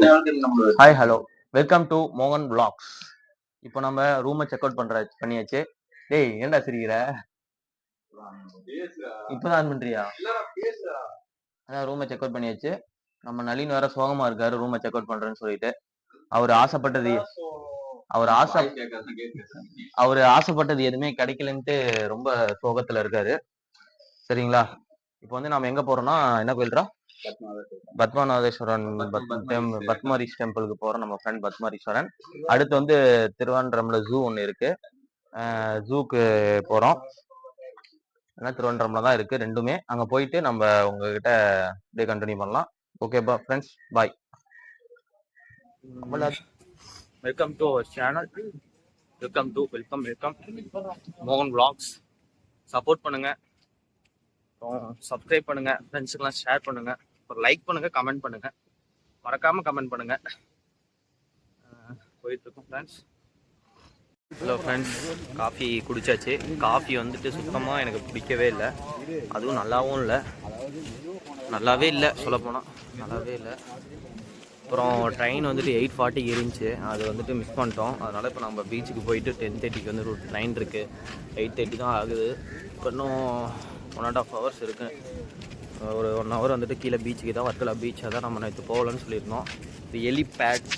Hi hello welcome to மோகன் vlogs. இப்போ நம்ம ரூமை செக் அவுட் பண்ணியாச்சு. டேய் ஏன்டா சிரிக்கிற? இப்பதான் ஆன் பண்றியா? அதான் ரூமை செக் அவுட் பண்ணியாச்சு. நம்ம நளின் வேற சோகமா இருக்காரு ரூமை செக் அவுட் பண்றேன்னு சொல்லிட்டு. அவர் ஆசைப்பட்டது எதுவுமே கிடைக்கலன்ட்டு ரொம்ப சோகத்துல இருக்காரு. சரிங்களா? இப்போ வந்து நாம எங்க போறோம்னா என்ன கோயில்ரா? பத்மநாதேஸ்வரன் பத்மாரீஷ் டெம்பிளுக்கு போறோம். நம்ம ஃப்ரெண்ட் பத்மாரீஸ்வரன். அடுத்து வந்து திருவான்ட்ரம்ல ஜூ ஒன்று இருக்கு. ஜூக்கு போறோம். ஏன்னா திருவான்ட்ரம்ல தான் இருக்கு ரெண்டுமே. அங்க போயிட்டு நம்ம உங்ககிட்ட அப்படியே கண்டினியூ பண்ணலாம். ஓகேப்பா friends, bye. Welcome to our channel. Welcome மோகன் vlogs. சப்போர்ட் பண்ணுங்க, சப்ஸ்கிரைப் பண்ணுங்க, ஃப்ரெண்ட்ஸுக்கெல்லாம் ஷேர் பண்ணுங்க, ஒரு லைக் பண்ணுங்க, கமெண்ட் பண்ணுங்க, மறக்காம கமெண்ட் பண்ணுங்க. போயிட்டு இருக்கோம் ஃப்ரெண்ட்ஸ். ஹலோ ஃப்ரெண்ட்ஸ், காஃபி குடிச்சாச்சு. காஃபி வந்துட்டு சுத்தமாக எனக்கு பிடிக்கவே இல்லை. அதுவும் நல்லாவே இல்லை சொல்லப்போனால் நல்லாவே இல்லை. அப்புறம் ட்ரெயின் வந்துட்டு 8:40 இருந்துச்சு. அது வந்துட்டு மிஸ் பண்ணிட்டோம். அதனால் இப்போ நம்ம பீச்சுக்கு போயிட்டு 10:30 வந்து ஒரு ட்ரெயின் இருக்குது. 8:30 தான் ஆகுது. இப்போ இன்னும் 1.5 hours இருக்குது. ஒரு 1 hour வந்துட்டு கீழே பீச்சுக்கு தான், வர்க்கலா பீச். அதான் நம்ம நேற்று போகலன்னு சொல்லியிருந்தோம். இது எலிபேட்.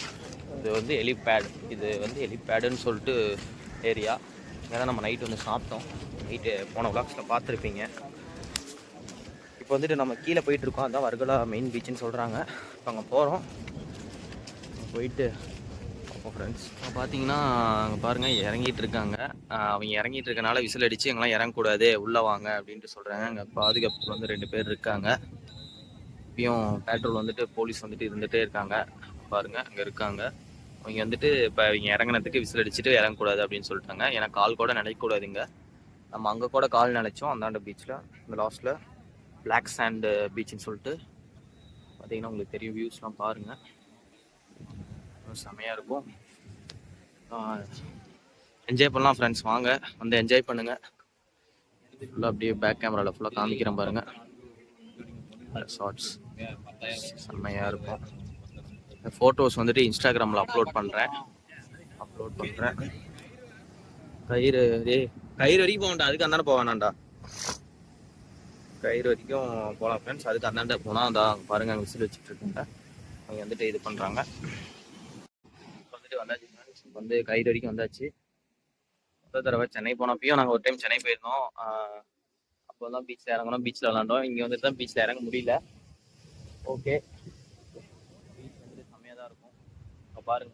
இது வந்து எலிபேடுன்னு சொல்லிட்டு ஏரியா. இங்கே தான் நம்ம நைட்டு வந்து சாப்பிட்டோம். நைட்டு போன vlogsல பார்த்துருப்பீங்க. இப்போ வந்துட்டு நம்ம கீழே போயிட்டுருக்கோம். அதுதான் வர்க்கலா மெயின் பீச்சுன்னு சொல்கிறாங்க. இப்போ அங்கே போகிறோம். போயிட்டு பார்ப்போம் ஃப்ரெண்ட்ஸ். பார்த்தீங்கன்னா அங்கே பாருங்கள் இறங்கிட்டு இருக்காங்க. அவங்க இறங்கிட்டு இருக்கனால விசில் அடித்து எங்கெல்லாம் இறங்கக்கூடாது, உள்ளே வாங்க அப்படின்ட்டு சொல்கிறாங்க. அங்கே பாதுகாப்பு வந்து 2 பேர் இருக்காங்க. இப்பயும் பேட்ரோல் வந்துட்டு போலீஸ் வந்துட்டு இருந்துகிட்டே இருக்காங்க. பாருங்கள் அங்கே இருக்காங்க. அவங்க வந்துட்டு இப்போ இவங்க இறங்கினதுக்கு விசில் அடிச்சுட்டு இறங்கக்கூடாது அப்படின்னு சொல்லிட்டாங்க. ஏன்னா கால் கூட நினைக்கக்கூடாதுங்க. நம்ம அங்கே கூட கால் நினைச்சோம் அந்தாண்ட பீச்சில். இந்த லாஸ்ட்டில் பிளாக் சாண்ட் பீச்சுன்னு சொல்லிட்டு பார்த்தீங்கன்னா உங்களுக்கு தெரியும். வியூஸ்லாம் பாருங்கள், செமையாக இருக்கும். என்ஜாய் பண்ணலாம் ஃப்ரெண்ட்ஸ். வாங்க வந்து என்ஜாய் பண்ணுங்கள். ஃபுல்லாக அப்படியே பேக் கேமராவில் ஃபுல்லாக காமிக்கிறேன் பாருங்கள். ஷார்ட்ஸ் செம்மையாக இருக்கும். ஃபோட்டோஸ் வந்துட்டு இன்ஸ்டாகிராமில் அப்லோட் பண்ணுறேன். கயிறு வரைக்கும் போகண்டா, அதுக்கு அந்தாண்ட போவேனாண்டா. கயிறு வரைக்கும் போகலாம் ஃப்ரெண்ட்ஸ். அதுக்கு அந்தாண்ட போனால் அந்த பாருங்கள் அங்கே விசில் வச்சுட்டு இருக்காங்க. அவங்க வந்துட்டு இது பண்ணுறாங்க. வந்துட்டு வந்தாச்சு ஃப்ரெண்ட்ஸ். வந்து கயிறு வரைக்கும் வந்தாச்சு. முதல் தடவை சென்னை போனப்பையும் நாங்கள் ஒரு டைம் சென்னை போயிருந்தோம். அப்போ தான் பீச்சில் இறங்கணும், பீச்சில் விளாண்டோம். இங்கே வந்துட்டு தான் பீச்சில் இறங்க முடியல. ஓகே, பீச் வந்துட்டு செம்மையாக தான் இருக்கும். இப்போ பாருங்க,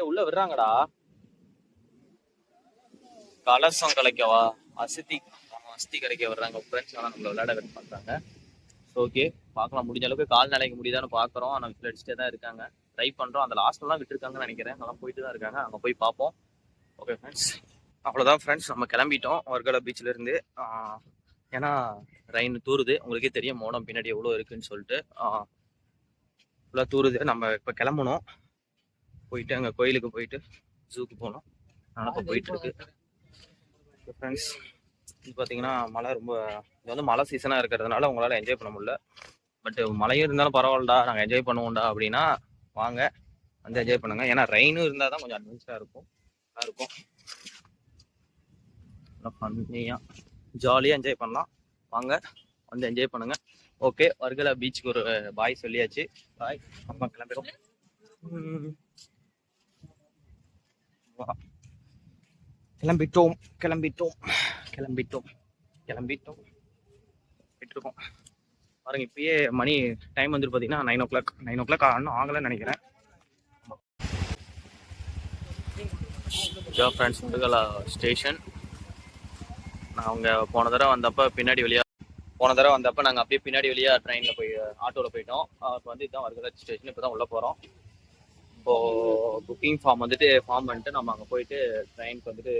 உள்ள விடுறாங்கடா. கலசம் கலைக்கவா, அஸ்தி கலைக்க வர்றாங்க ஃப்ரெண்ட்ஸ். ஆனால் நம்மளை விளையாட விட பார்க்குறாங்க. ஓகே, பார்க்கலாம். முடிஞ்ச அளவுக்கு கால் நிலைக்க முடியுதான்னு பார்க்குறோம். ஆனால் விசில் அடிச்சுட்டே தான் இருக்காங்க. ட்ரை பண்ணுறோம். அந்த லாஸ்ட்லாம் விட்டுருக்காங்கன்னு நினைக்கிறேன். நல்லா போயிட்டு தான் இருக்காங்க. அங்கே போய் பார்ப்போம். ஓகே ஃப்ரெண்ட்ஸ், அவ்வளோதான் ஃப்ரெண்ட்ஸ். நம்ம கிளம்பிட்டோம் வர்க்கலா பீச்சிலேருந்து. ஏன்னா ரெயின் தூருது. உங்களுக்கே தெரியும் மோடம் பின்னாடி எவ்வளோ இருக்குன்னு சொல்லிட்டு. ஃபுல்லாக தூருது. நம்ம இப்போ கிளம்பணும். போயிட்டு அங்கே கோயிலுக்கு போயிட்டு ஜூக்கு போகணும். அதனால் இப்போ போயிட்டுருக்கு ஃப்ரெண்ட்ஸ். இது பார்த்தீங்கன்னா மழை ரொம்ப, இது வந்து மழை சீசனாக இருக்கிறதுனால உங்களால் என்ஜாய் பண்ண முடியல. பட் மழையும் இருந்தாலும் பரவாயில்லடா, நாங்கள் என்ஜாய் பண்ணுவோம்டா அப்படின்னா வாங்க வந்து என்ஜாய் பண்ணுங்க. ஏன்னா ரெயினும் இருந்தால் தான் கொஞ்சம் அட்வென்ச்சராக இருக்கும். பண்ணியாக ஜாலியாக என்ஜாய் பண்ணலாம். வாங்க வந்து என்ஜாய் பண்ணுங்க. ஓகே, வர்க்கலா பீச்சுக்கு ஒரு பாய் சொல்லியாச்சு. பாய், அம்மா கிளம்பிடும். கிளம்பிட்டோம் போயிட்டுருக்கோம் பாருங்க. இப்பயே மணி டைம் வந்துட்டு பார்த்தீங்கன்னா 9 o'clock இன்னும் ஆகலைன்னு நினைக்கிறேன். Friends, Varkala station. நான் அவங்க போன தடவை வந்தப்போ நாங்கள் அப்படியே பின்னாடி வழியாக ட்ரெயினில் போய் ஆட்டோவில் போயிட்டோம். இப்போ வந்து இதுதான் வர்க்கலா ஸ்டேஷன். இப்போ தான் உள்ளே போகிறோம். இப்போது புக்கிங் ஃபார்ம் பண்ணிட்டு நம்ம அங்கே போயிட்டு ட்ரெயினுக்கு வந்துட்டு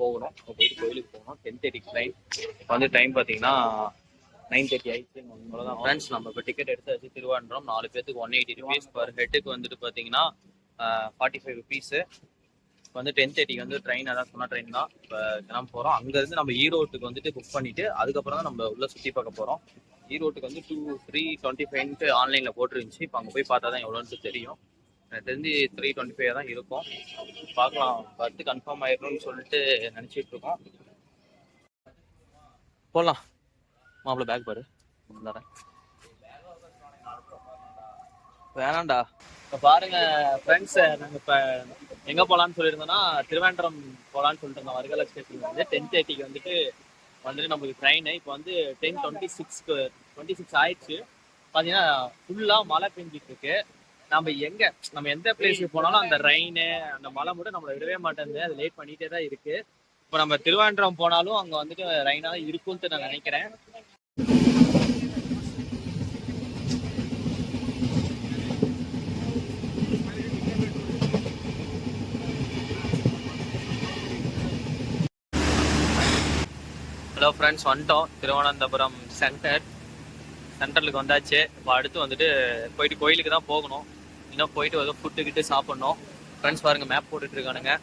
போகணும். அங்கே போயிட்டு கோயிலுக்கு போகணும். 10:30 ட்ரெயின். இப்போ வந்து டைம் பார்த்தீங்கன்னா 9:30 ஆயிடுச்சு. அவ்வளோதான் ஃப்ரெண்ட்ஸ். நம்ம இப்போ டிக்கெட் எடுத்தாச்சு. திருவான்ட்ரம் 4 பேருக்கு 180 rupees பர் ஹெட்டுக்கு வந்துட்டு பார்த்தீங்கன்னா 45 rupees. இப்போ வந்து 10:30 வந்து ட்ரெயின், அதான் சொன்ன ட்ரெயின் தான். இப்போ கிளம்ப போகிறோம். அங்கேருந்து நம்ம ஈரோட்டுக்கு வந்துட்டு புக் பண்ணிவிட்டு அதுக்கப்புறம் தான் நம்ம உள்ளே சுற்றி பார்க்க போகிறோம். ஈரோட்டுக்கு வந்து 325 ஆன்லைனில் போட்டுருந்துச்சு. இப்போ அங்கே போய் பார்த்தா தான் எவ்வளோன்ட்டு தெரியும். எனக்கு தெரிஞ்சு 325 தான் இருக்கும். பார்க்கலாம், பத்து கன்ஃபார்ம் ஆயிடணும்னு சொல்லிட்டு நினச்சிட்டு இருக்கோம். போகலாம். மாப்பிள்ள பேக் பாரு தரேன். வேணாண்டா. இப்போ பாருங்க ஃப்ரெண்ட்ஸ், நாங்கள் இப்போ எங்கே போகலான்னு சொல்லியிருந்தோம்னா திருவேண்டரம் போகலான்னு சொல்லிட்டு இருந்தோம். வர்கலை ஸ்டேஷன் வந்து 10:30க்கு வந்துட்டு நம்மளுக்கு ட்ரெயின். இப்போ வந்து 10:26 ஆயிடுச்சு. பார்த்தீங்கன்னா ஃபுல்லாக மழை பெஞ்சிட்டு இருக்கு. நம்ம எந்த பிளேஸுக்கு போனாலும் அந்த ரெயின் அந்த மழை மட்டும் நம்மளை விடவே மாட்டேங்குது. அது லேட் பண்ணிகிட்டே தான் இருக்கு. இப்போ நம்ம திருவேண்டரம் போனாலும் அங்கே வந்துட்டு ரெயினாக தான் இருக்கும்னு நான் நினைக்கிறேன். ஹலோ ஃப்ரெண்ட்ஸ், வந்துட்டோம் திருவனந்தபுரம் சென்டருக்கு வந்தாச்சு. இப்போ அடுத்து வந்துட்டு போயிட்டு கோயிலுக்கு தான் போகணும். இன்னும் போயிட்டு வந்து ஃபுட்டுக்கிட்டு சாப்பிட்ணும். ஃப்ரெண்ட்ஸ் பாருங்கள், மேப் போட்டுட்ருக்கானுங்க.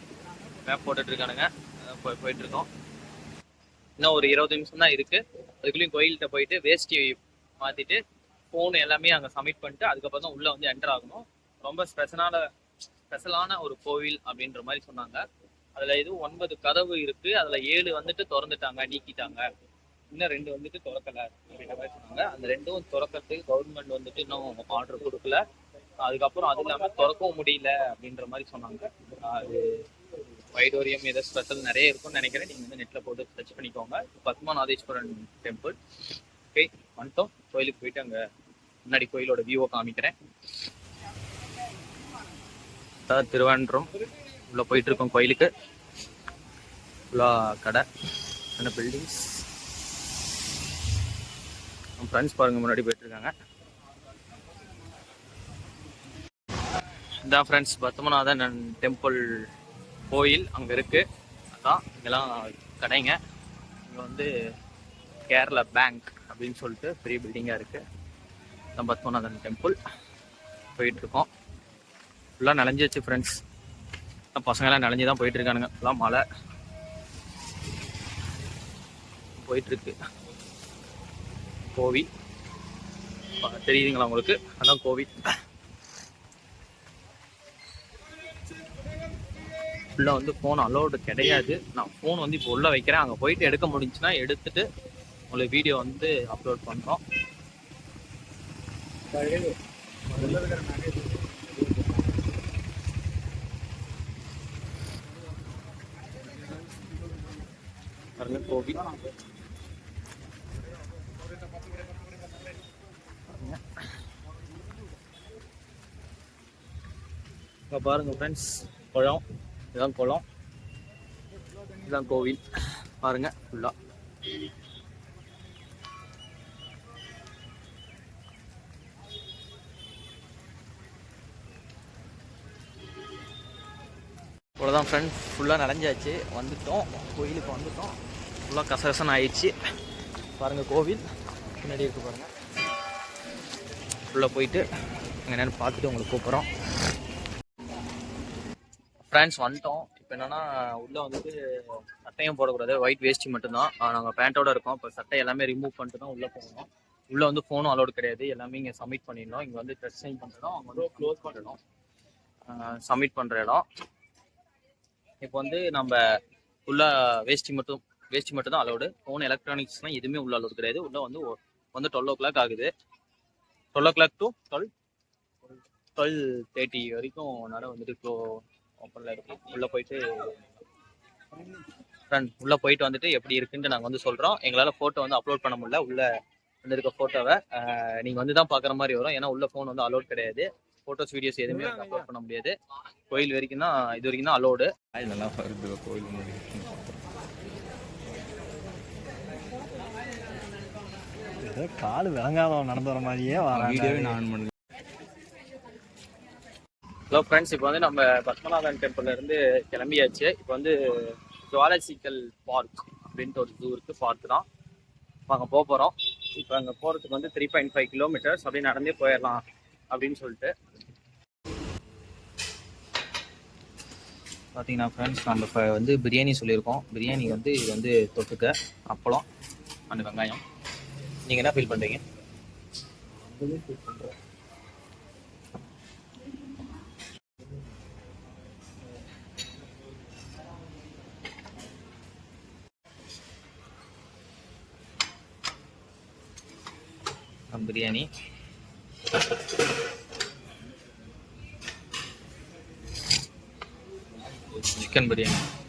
போயிட்டுருக்கோம். இன்னும் ஒரு 20 நிமிஷம் தான் இருக்குது. அதுக்குள்ளேயும் கோயில்கிட்ட போயிட்டு வேஷ்டி மாற்றிட்டு ஃபோன் எல்லாமே அங்கே சப்மிட் பண்ணிட்டு அதுக்கப்புறம் தான் உள்ளே வந்து என்டர் ஆகணும். ரொம்ப ஸ்பெஷலான ஒரு கோவில் அப்படின்ற மாதிரி சொன்னாங்க. அதில் இது 9 கதவு இருக்குது. அதில் 7 வந்துட்டு திறந்துட்டாங்க, நீக்கிட்டாங்க. இன்னும் 2 வந்துட்டு திறக்கலை அப்படின்ற மாதிரி சொன்னாங்க. அந்த 2ம் திறக்கிறதுக்கு கவர்மெண்ட் வந்துட்டு இன்னும் ஆர்டர் கொடுக்கல. அதுக்கப்புறம் அது இல்லாமல் திறக்கவும் முடியல அப்படின்ற மாதிரி சொன்னாங்க. அது வைடோரியம் ஏதோ ஸ்பெஷல் நிறைய இருக்கும்னு நினைக்கிறேன். நீங்கள் வந்து நெட்டில் போட்டு சர்ச் பண்ணிக்கோங்க. பத்மநாதேஸ்வரன் டெம்பிள். ஓகே, வந்துட்டோம். கோயிலுக்கு போயிட்டு அங்கே முன்னாடி கோயிலோட வியூவை காமிக்கிறேன். திருவான்றம் உள்ள போயிட்டு இருக்கோம். கோயிலுக்கு ஃபுல்லாக கடை, என்ன பில்டிங்ஸ். ஃப்ரெண்ட்ஸ் பாருங்க, முன்னாடி போயிட்டு இருக்காங்க. இதான் ஃப்ரெண்ட்ஸ் பத்மநாதன் டெம்பிள் கோயில் அங்கே இருக்குது. அதான் இங்கெல்லாம் கடைங்க. இங்கே வந்து கேரளா பேங்க் அப்படின்னு சொல்லிட்டு பெரிய பில்டிங்காக இருக்குது. இதான் பத்மநாதன் டெம்பிள். போயிட்டுருக்கோம். ஃபுல்லாக நனைஞ்சிச்சு ஃப்ரெண்ட்ஸ். பசங்கள்லாம் நனைஞ்சு தான் போயிட்டுருக்கானுங்க. ஃபுல்லாக மழை போயிட்டுருக்கு. கோவில் தெரியுதுங்களா உங்களுக்கு? அதான் கோவில். ஃபுல்லாக வந்து ஃபோன் அலோடு கிடையாது. நான் ஃபோன் வந்து இப்போ உள்ளே வைக்கிறேன். அங்கே போயிட்டு எடுக்க முடிஞ்சுன்னா எடுத்துட்டு உங்களுக்கு வீடியோ வந்து அப்லோட் பண்ணுறோம். கோவில் பாருங்க ஃப்ரெண்ட்ஸ், குளம். இதுதான் குளம், இதுதான் கோவில். பாருங்க ஃபுல்லா. இவ்வளோதான் ஃப்ரெண்ட்ஸ், ஃபுல்லாக நனைஞ்சாச்சு. வந்துட்டோம், கோயிலுக்கு வந்துட்டோம். ஃபுல்லாக கசகசன்னு ஆயிடுச்சு. பாருங்கள் கோவில் பின்னாடி இருக்குது பாருங்கள். ஃபுல்லாக போயிட்டு அங்கே என்னென்னு பார்த்துட்டு உங்களுக்கு கூப்பிட்றோம். ஃப்ரெண்ட்ஸ் வந்துட்டோம். இப்போ என்னென்னா உள்ளே வந்துட்டு சட்டையும் போடக்கூடாது, ஒயிட் வேஷ்டி மட்டும்தான். நாங்கள் பேண்ட்டோடு இருக்கோம். இப்போ சட்டை எல்லாமே ரிமூவ் பண்ணிட்டு தான் உள்ளே போகணும். உள்ளே வந்து ஃபோனும் அலோடு கிடையாது. எல்லாமே இங்கே சப்மிட் பண்ணிடணும். இங்கே வந்து ட்ரெஸ் சேஞ்ச் பண்ணுறோம், அவங்க வந்து க்ளோஸ் பண்ணிடணும். சப்மிட் பண்ணுற இடம். இப்போ வந்து நம்ம ஃபுல்லாக வேஷ்டி மட்டும் தான் அலோடு. ஃபோன் எலக்ட்ரானிக்ஸ்லாம் எதுவுமே உள்ள அலோடு கிடையாது. உள்ளே வந்து 12 o'clock ஆகுது. 12 o'clock to 12:30 வரைக்கும் நட வந்துட்டு ஓப்பனில் இருக்கும். உள்ளே போயிட்டு வந்துட்டு எப்படி இருக்குன்ட்டு நாங்கள் வந்து சொல்கிறோம். எங்களால் ஃபோட்டோ வந்து அப்லோட் பண்ண முடியல. உள்ளே வந்து இருக்க ஃபோட்டோவை நீங்கள் வந்து தான் பார்க்குற மாதிரி வரும். ஏன்னா உள்ள ஃபோன் வந்து அலோட் கிடையாது. ஃபோட்டோஸ் வீடியோஸ் எதுவுமே அப்லோட் பண்ண முடியாது. கோயில் வரைக்கும் தான், இது வரைக்கும் தான் அலோடு. நல்லா வருது கோயில் முன்னாடி. காலு விளங்காதவன் நடந்து வர மாதிரியே வீடியோவே நான் பண்ணுறேன். ஹலோ ஃப்ரெண்ட்ஸ், இப்போ வந்து நம்ம பத்மநாதன் டெம்பிள்ல இருந்து கிளம்பியாச்சு. இப்போ வந்து ஜுவாலஜிக்கல் பார்க் அப்படின்ட்டு ஒரு ஜூ இருக்குது, பார்க் தான். அங்கே போகிறோம். இப்போ அங்கே போகிறதுக்கு வந்து 3.5 kilometers அப்படியே நடந்தே போயிடலாம் அப்படின்னு சொல்லிட்டு. பார்த்தீங்கன்னா ஃப்ரெண்ட்ஸ், நம்ம இப்போ வந்து பிரியாணி சொல்லியிருக்கோம். பிரியாணி வந்து இது வந்து தொட்டுக்க அப்பளம் அண்ட் வெங்காயம். நீங்கள் என்ன ஃபீல் பண்ணுறீங்க? பிரியாணி சிக்கன் பிரியாணி